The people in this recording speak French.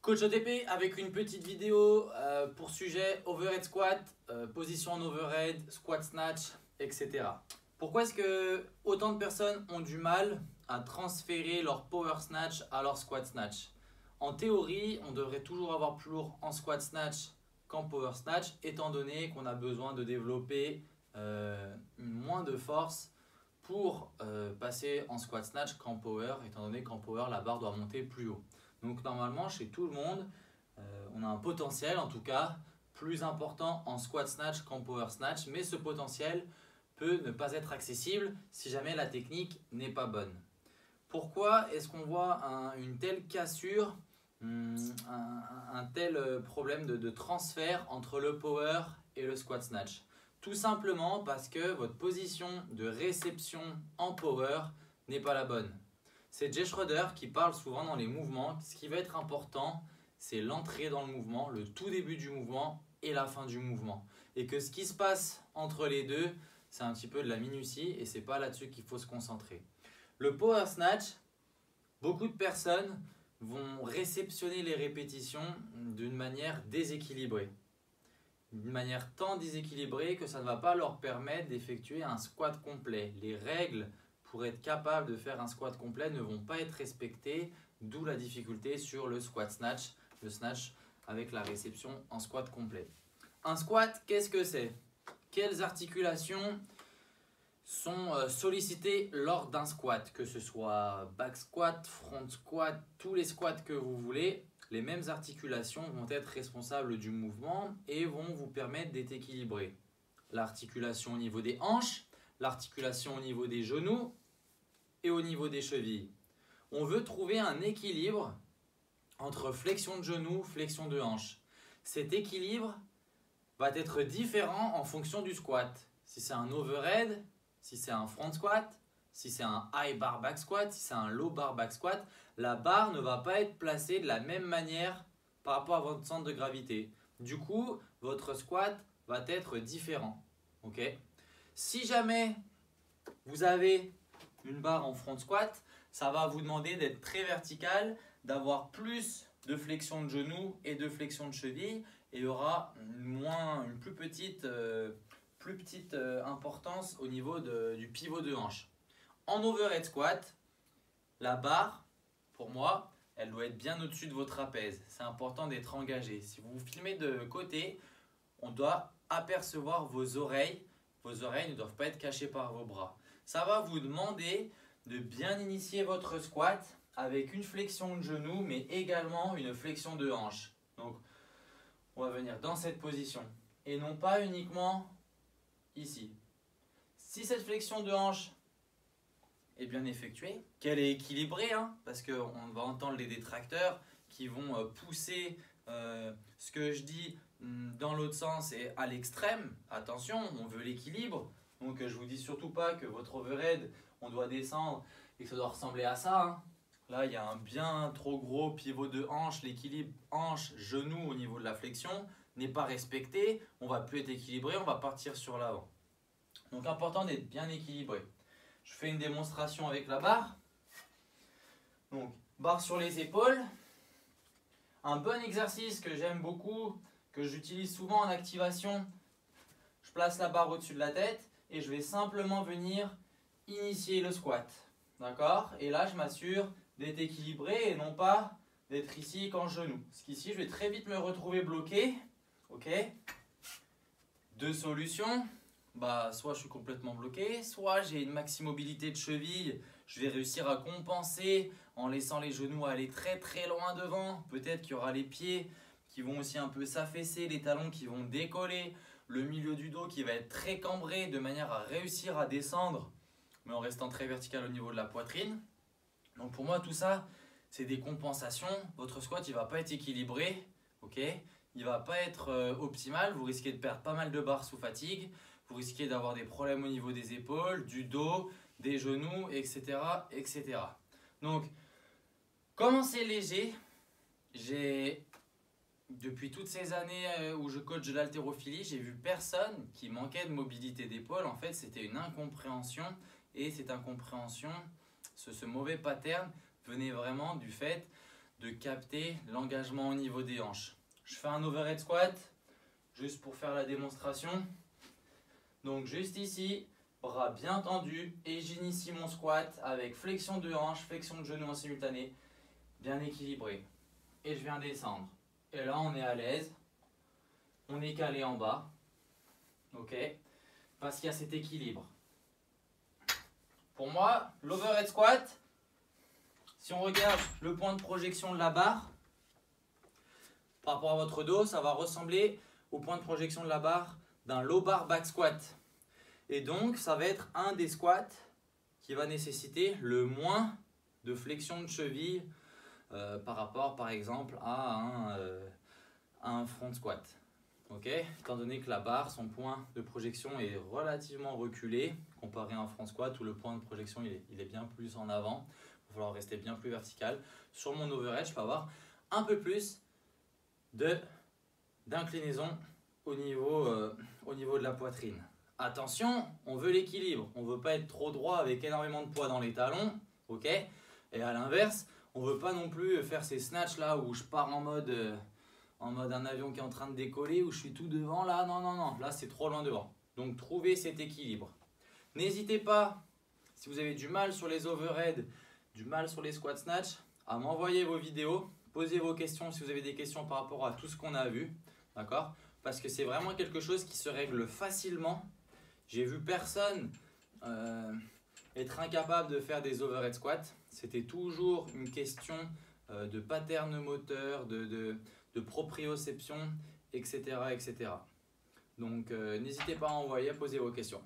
Coach OTP avec une petite vidéo pour sujet overhead squat, position en overhead, squat snatch, etc. Pourquoi est-ce que autant de personnes ont du mal à transférer leur power snatch à leur squat snatch? En théorie, on devrait toujours avoir plus lourd en squat snatch qu'en power snatch, étant donné qu'on a besoin de développer moins de force pour passer en squat snatch qu'en power, étant donné qu'en power, la barre doit monter plus haut. Donc normalement, chez tout le monde, on a un potentiel, en tout cas, plus important en squat snatch qu'en power snatch, mais ce potentiel peut ne pas être accessible si jamais la technique n'est pas bonne. Pourquoi est-ce qu'on voit une telle cassure, un tel problème de transfert entre le power et le squat snatch? Tout simplement parce que votre position de réception en power n'est pas la bonne. C'est Jay Schroeder qui parle souvent dans les mouvements. Ce qui va être important, c'est l'entrée dans le mouvement, le tout début du mouvement et la fin du mouvement. Et que ce qui se passe entre les deux, c'est un petit peu de la minutie et c'est pas là-dessus qu'il faut se concentrer. Le power snatch, beaucoup de personnes vont réceptionner les répétitions d'une manière déséquilibrée. D'une manière tant déséquilibrée que ça ne va pas leur permettre d'effectuer un squat complet. Les règles pour être capable de faire un squat complet ne vont pas être respectées, d'où la difficulté sur le squat snatch, le snatch avec la réception en squat complet. Un squat, qu'est-ce que c'est? Quelles articulations sont sollicitées lors d'un squat? Que ce soit back squat, front squat, tous les squats que vous voulez, les mêmes articulations vont être responsables du mouvement et vont vous permettre d'être équilibré. L'articulation au niveau des hanches, l'articulation au niveau des genoux et au niveau des chevilles. On veut trouver un équilibre entre flexion de genoux, flexion de hanche. Cet équilibre va être différent en fonction du squat. Si c'est un overhead, si c'est un front squat, si c'est un high bar back squat, si c'est un low bar back squat, la barre ne va pas être placée de la même manière par rapport à votre centre de gravité. Du coup, votre squat va être différent. Okay? Si jamais vous avez une barre en front squat, ça va vous demander d'être très vertical, d'avoir plus de flexion de genoux et de flexion de cheville, et il y aura une plus petite importance au niveau du pivot de hanche. En overhead squat, la barre, pour moi, elle doit être bien au-dessus de vos trapèzes. C'est important d'être engagé. Si vous vous filmez de côté, on doit apercevoir vos oreilles. Vos oreilles ne doivent pas être cachées par vos bras. Ça va vous demander de bien initier votre squat avec une flexion de genou, mais également une flexion de hanche. Donc, on va venir dans cette position et non pas uniquement ici. Si cette flexion de hanche est bien effectuée, qu'elle est équilibrée, parce qu'on va entendre les détracteurs qui vont pousser ce que je dis dans l'autre sens et à l'extrême. Attention, on veut l'équilibre. Donc je vous dis surtout pas que votre overhead, on doit descendre et que ça doit ressembler à ça. Là, il y a un bien trop gros pivot de hanche. L'équilibre hanche-genou au niveau de la flexion n'est pas respecté. On va plus être équilibré, on va partir sur l'avant. Donc important d'être bien équilibré. Je fais une démonstration avec la barre. Donc, barre sur les épaules. Un bon exercice que j'aime beaucoup, que j'utilise souvent en activation. Je place la barre au-dessus de la tête et je vais simplement venir initier le squat. D'accord? Et là, je m'assure d'être équilibré et non pas d'être ici qu'en genou. Parce qu'ici, je vais très vite me retrouver bloqué. Ok? Deux solutions. Soit je suis complètement bloqué, soit j'ai une maxi-mobilité de cheville, je vais réussir à compenser en laissant les genoux aller très très loin devant. Peut-être qu'il y aura les pieds qui vont aussi un peu s'affaisser, les talons qui vont décoller, le milieu du dos qui va être très cambré de manière à réussir à descendre, mais en restant très vertical au niveau de la poitrine. Donc pour moi tout ça, c'est des compensations. Votre squat il ne va pas être équilibré, ok? Il ne va pas être optimal, vous risquez de perdre pas mal de barres sous fatigue. Vous risquez d'avoir des problèmes au niveau des épaules, du dos, des genoux, etc. etc. Donc, commencez léger. Depuis toutes ces années où je coach de l'haltérophilie, j'ai vu personne qui manquait de mobilité d'épaule. En fait, c'était une incompréhension. Et cette incompréhension, ce mauvais pattern venait vraiment du fait de capter l'engagement au niveau des hanches. Je fais un overhead squat, juste pour faire la démonstration. Donc juste ici, bras bien tendus et j'initie mon squat avec flexion de hanche, flexion de genou en simultané, bien équilibré. Et je viens descendre. Et là on est à l'aise, on est calé en bas, ok, parce qu'il y a cet équilibre. Pour moi, l'overhead squat, si on regarde le point de projection de la barre, par rapport à votre dos, ça va ressembler au point de projection de la barre d'un low bar back squat. Et donc, ça va être un des squats qui va nécessiter le moins de flexion de cheville par rapport, par exemple, à un front squat. Okay, étant donné que la barre, son point de projection est relativement reculé, comparé à un front squat où le point de projection il est bien plus en avant. Il va falloir rester bien plus vertical. Sur mon overhead, je peux avoir un peu plus d'inclinaison au niveau de la poitrine. Attention, on veut l'équilibre. On ne veut pas être trop droit avec énormément de poids dans les talons. Okay, et à l'inverse, on ne veut pas non plus faire ces snatchs là où je pars en mode un avion qui est en train de décoller, où je suis tout devant là. Non, non, non, là c'est trop loin devant. Donc trouvez cet équilibre. N'hésitez pas, si vous avez du mal sur les overhead, du mal sur les squat snatch, à m'envoyer vos vidéos, posez vos questions si vous avez des questions par rapport à tout ce qu'on a vu, d'accord? Parce que c'est vraiment quelque chose qui se règle facilement. J'ai vu personne être incapable de faire des overhead squats. C'était toujours une question de pattern moteur, de proprioception, etc. etc. Donc n'hésitez pas à envoyer, à poser vos questions.